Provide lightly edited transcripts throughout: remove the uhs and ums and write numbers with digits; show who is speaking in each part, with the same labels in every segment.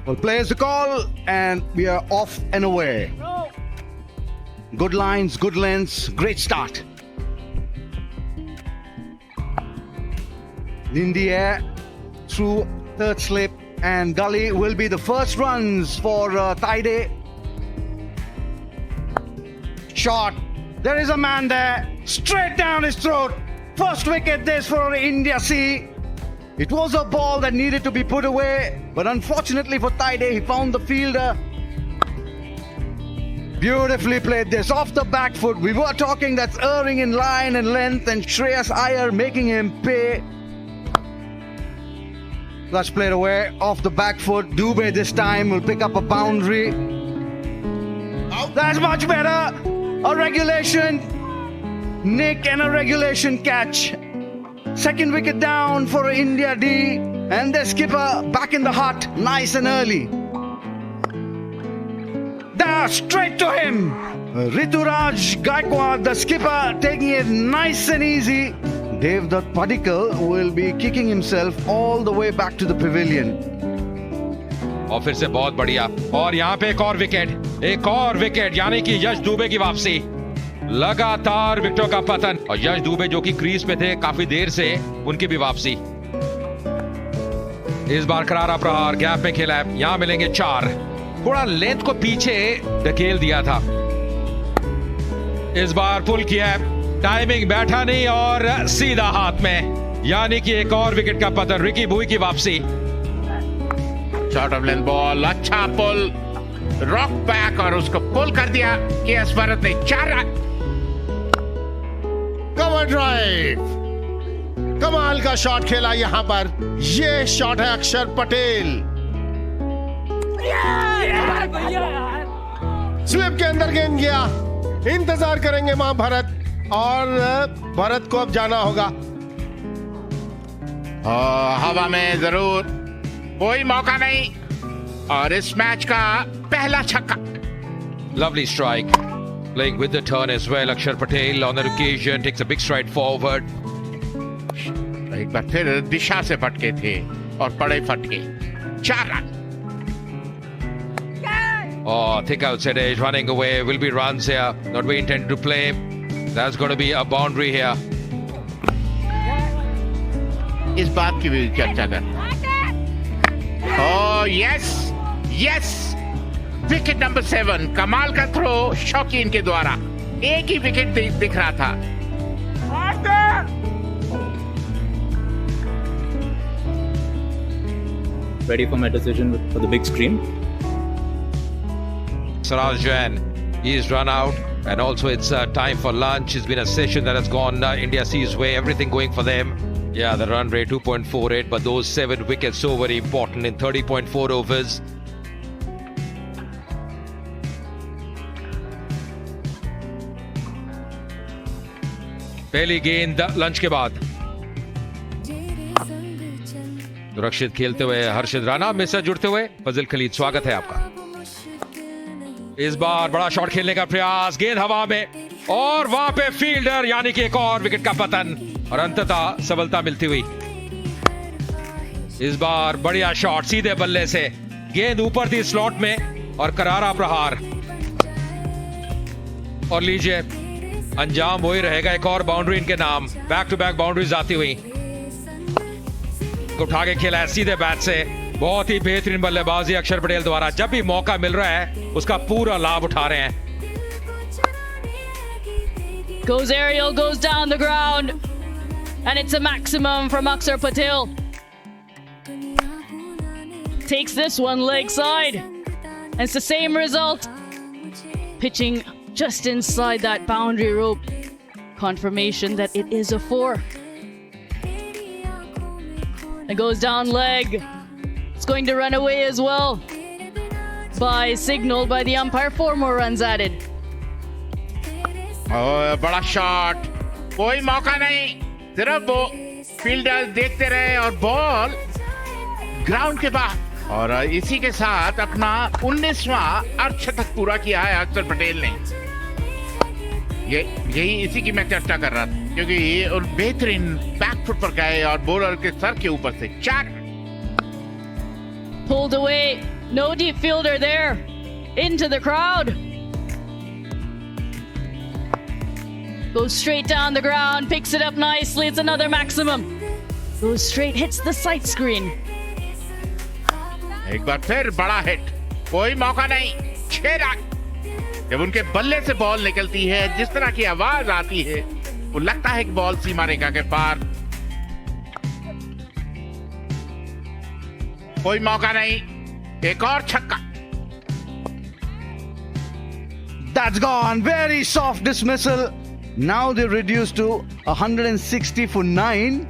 Speaker 1: Well, plays the call, and we are off and away. Good lines, good lengths, great start. In the air, through third slip, and gully will be the first runs for Taide. Shot. There is a man there, straight down his throat. First wicket this for India C. It was a ball that needed to be put away, but unfortunately for Taide, he found the fielder. Beautifully played this off the back foot. We were talking that's erring in line and length, and Shreyas Iyer making him pay. Flush played away off the back foot. Dubey this time will pick up a boundary. That's much better. A regulation nick and a regulation catch. Second wicket down for India D, and their skipper back in the hut nice and early. There, straight to him. Rituraj Gaikwad, the skipper, taking it nice and easy. Devdutt Padikkal will be kicking himself all the way back to the pavilion.
Speaker 2: और फिर से बहुत बढ़िया, और यहाँ पे एक और विकेट, यानी कि यश दुबे की वापसी। लगातार विकेटों का पतन, और यश दुबे जो कि क्रीज पे थे काफी देर से, उनकी भी वापसी। इस बार करारा प्रहार गैप में खेला है, यहां मिलेंगे 4। थोड़ा लेंथ को पीछे धकेल दिया था, इस बार पुल किया है, टाइमिंग बैठा नहीं और सीधा हाथ में, यानी कि एक और विकेट का पतन। रिकी बुई की वापसी।
Speaker 3: शॉर्ट ऑफ लेंथ बॉल, अच्छा पुल, रॉक बैक और उसको पुल कर दिया केएस भरत ने। 4 रन।
Speaker 4: कवर ड्राइव, कमाल का शॉट खेला यहां पर। ये शॉट है अक्षर पटेल। स्लिप के अंदर गेंद गया। इंतजार करेंगे वहां भरत, और भरत को अब जाना होगा।
Speaker 3: हवा में जरूर, कोई मौका नहीं, और इस मैच का पहला छक्का।
Speaker 2: Lovely strike, playing with the turn as well. Akshar Patel on that occasion takes a big stride forward.
Speaker 3: एक बार फिर दिशा से फटके थे और पड़े फटके। 4 run.
Speaker 2: Oh, thick outside edge running away, will be runs here, not we intended to play. That's going to be a boundary here.
Speaker 3: इस बात की भी चर्चा कर। Oh yes, yes, wicket number 7, कमाल का थ्रो शौकीन के द्वारा। एक ही विकेट दिख रहा था।
Speaker 5: Ready for my decision for the big screen.
Speaker 2: Saraj Jain, he's run out, and also it's time for lunch. It's been a session that has gone India C's way, everything going for them. Yeah, the run rate 2.48, but those 7 wickets so very important in 30.4 overs. पहली गेंद lunch के बाद। सुरक्षित खेलते हुए हर्षित Rana, miss से जुड़ते हुए फजिल खलीद, स्वागत है आपका। इस बार बड़ा शॉट खेलने का प्रयास, गेंद हवा में, और वहां पे फील्डर, यानी कि एक और विकेट का पतन, और अंततः सफलता मिलती हुई। इस बार बढ़िया शॉट सीधे बल्ले से, गेंद ऊपर थी स्लॉट में, और करारा प्रहार, और लीजिए अंजाम वही रहेगा, एक और बाउंड्री इनके नाम। बैक टू बैक बाउंड्रीज आती हुई, उठा के खेला है सीधे बैट से। बहुत ही बेहतरीन बल्लेबाजी अक्षर पटेल द्वारा, जब भी मौका मिल रहा है उसका पूरा लाभ उठा रहे हैं।
Speaker 6: Goes aerial, goes down the ground, and it's a maximum from Akshar Patel. Takes this one leg side, and it's the same result. Pitching just inside that boundary rope. Confirmation that it is a 4. It goes down leg. It's going to run away as well. By signal by the umpire, 4 more runs added.
Speaker 3: बड़ा shot, कोई मौका नहीं, सिर्फ वो fielders देखते रहे और ball ground के बाहर। और इसी के साथ अपना 19वां अर्धशतक पूरा किया है अक्षर पटेल ने। यही इसी की मैं चर्चा कर रहा था, क्योंकि ये बेहतरीन बैकफुट पर गए और बॉलर के सर के ऊपर से 4।
Speaker 6: Pulled away No deep fielder there. Into the crowd. Goes straight down the ground, picks it up nicely. It's another maximum. Goes straight, hits the sight screen.
Speaker 3: एक बार फिर बड़ा हिट, कोई मौका नहीं, 6 रन। जब उनके बल्ले से बॉल निकलती है, जिस तरह की आवाज आती है, वो लगता है कि बॉल सीमा रेखा के पार। कोई मौका नहीं, एक और छक्का।
Speaker 1: That's gone. Very soft dismissal. Now they're reduced to 160 for 9.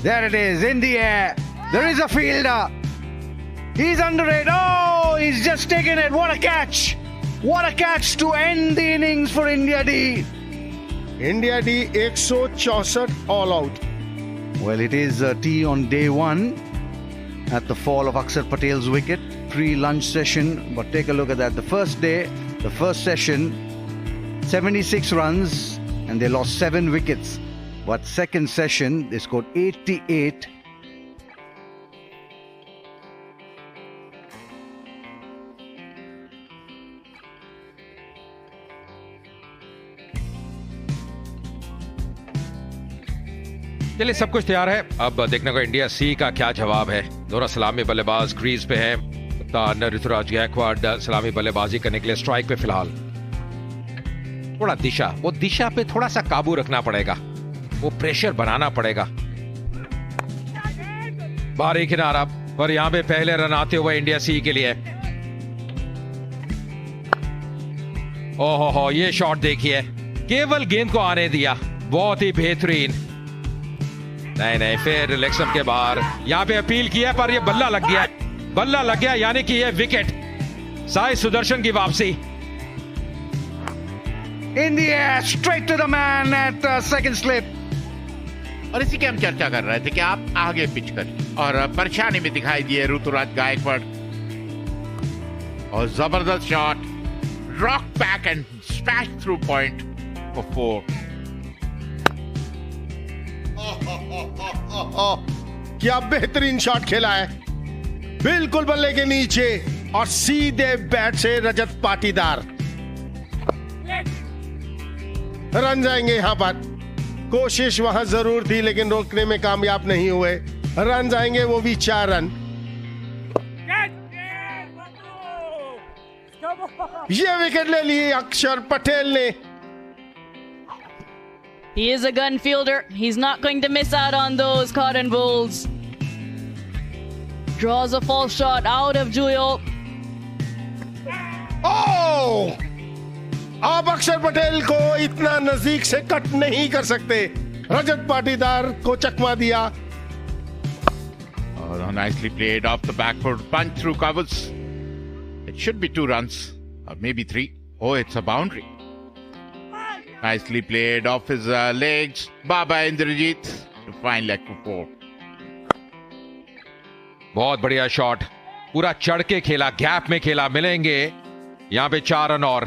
Speaker 1: There it is, in the air. There is a fielder. He's under it. Oh, he's just taken it. What a catch. What a catch to end the innings for India D.
Speaker 4: India D 164 all out.
Speaker 1: Well, it is tea on day 1 at the fall of Akshar Patel's wicket. Pre-lunch session. But take a look at that. The first day, the first session, 76 runs and they lost 7 wickets. But second session, they scored 88.
Speaker 2: चलिए, सब कुछ तैयार है। अब देखने को India सी का क्या जवाब है। दोनों सलामी बल्लेबाज क्रीज पे हैं। कप्तान ऋतुराज गायकवाड़ सलामी बल्लेबाजी करने के लिए स्ट्राइक पे फिलहाल। थोड़ा दिशा पे थोड़ा सा काबू रखना पड़ेगा, वो प्रेशर बनाना पड़ेगा। बाहरी किनारा और यहां पे पहले रन आते हुए इंडिया सी के लिए। ओहो, ये शॉट देखिए, केवल गेंद को आने दिया, बहुत ही बेहतरीन। नहीं, फिर लेग के बाहर। यहां पे अपील किया पर ये बल्ला लग गया, यानी कि ये विकेट। साई सुदर्शन की वापसी।
Speaker 1: In the air, straight to the man at second slip.
Speaker 3: और इसी की हम चर्चा कर रहे थे कि आप आगे पिच कर, और परेशानी में दिखाई दिए ऋतुराज गायकवाड़। और जबरदस्त shot, rock back and smash through point for 4।
Speaker 4: क्या बेहतरीन शॉट खेला है, बिल्कुल बल्ले के नीचे और सीधे बैट से रजत पाटीदार। रन जाएंगे यहां पर। कोशिश वहां जरूर थी लेकिन रोकने में कामयाब नहीं हुए। रन जाएंगे, वो भी 4 रन। ये विकेट ले लिए अक्षर पटेल ने।
Speaker 6: He is a gun fielder. He's not going to miss out on those cotton balls. Draws a false shot out of Juyal.
Speaker 4: Oh! आप अक्षर पटेल को इतना नजदीक से कट नहीं कर सकते। रजत पाटीदार को चकमा दिया।
Speaker 3: Oh, nicely played off the back foot, punch through covers. It should be 2 runs, or maybe 3. Oh, it's a boundary. Nicely played off his legs. Baba Indrajit to find leg for 4.
Speaker 2: बहुत बढ़िया shot, पूरा चढ़ के खेला, gap में खेला। मिलेंगे यहां पे 4 रन और।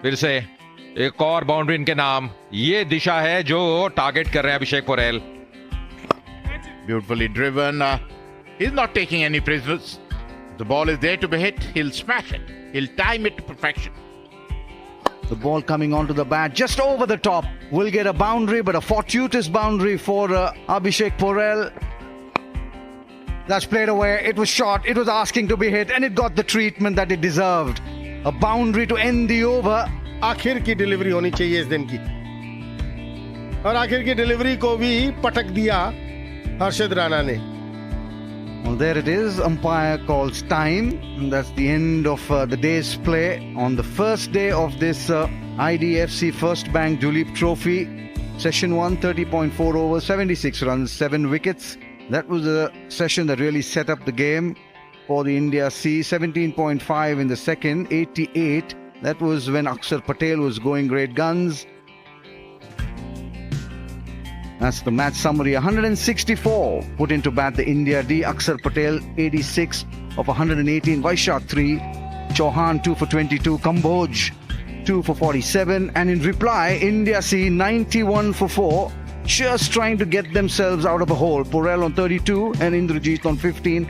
Speaker 2: फिर से एक और बाउंड्री इनके नाम। ये दिशा है जो टारगेट कर रहे हैं अभिषेक Porel.
Speaker 3: Beautifully driven. He's not taking any prisoners. The ball is there to be hit. He'll smash it. He'll time it to perfection.
Speaker 1: The ball coming onto the bat just over the top. Will get a boundary, but a fortuitous boundary for Abhishek Porel. That's played away. It was short. It was asking to be hit, and it got the treatment that it deserved. A boundary to end the over.
Speaker 4: आखिर की delivery होनी चाहिए इस दिन की, और आखिर की डिलीवरी को भी पटक दिया हर्षद राणा ने।
Speaker 1: Well, there it is. Umpire calls time. And that's the end of the day's play on the first day of this IDFC First Bank Duleep Trophy. Session 1, 30.4 overs, 76 runs, 7 wickets. That was a session that really set up the game for the India C. 17.5 in the second, 88. That was when Akshar Patel was going great guns. That's the match summary. 164 put into bat the India D. Akshar Patel 86 of 118. Vaishak 3. Chauhan 2 for 22. Kamboj 2 for 47. And in reply, India C 91 for 4. just trying to get themselves out of a hole. Porel on 32 and Indrajit on 15.